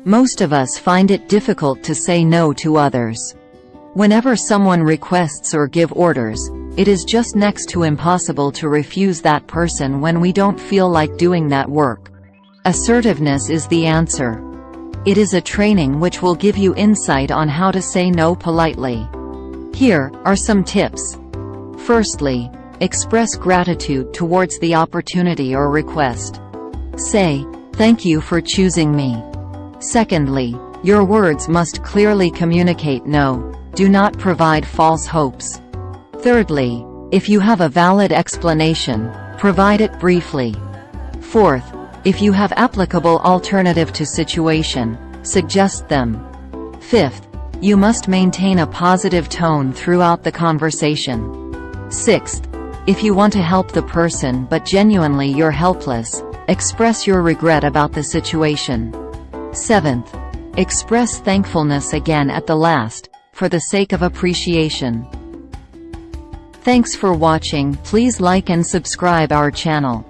Most of us find it difficult to say no to others. Whenever someone requests or give orders, it is just next to impossible to refuse that person when we don't feel like doing that work. Assertiveness is the answer. It is a training which will give you insight on how to say no politely. Here are some tips. Firstly, express gratitude towards the opportunity or request. Say, "Thank you for choosing me." Secondly, your words must clearly communicate no. Do not provide false hopes. Thirdly, if you have a valid explanation, provide it briefly. Fourth, if you have applicable alternative to situation, suggest them. Fifth, you must maintain a positive tone throughout the conversation. Sixth, if you want to help the person but genuinely you're helpless, express your regret about the situation. Seventh, express thankfulness again at the last, for the sake of appreciation. Thanks for watching. Please like and subscribe our channel.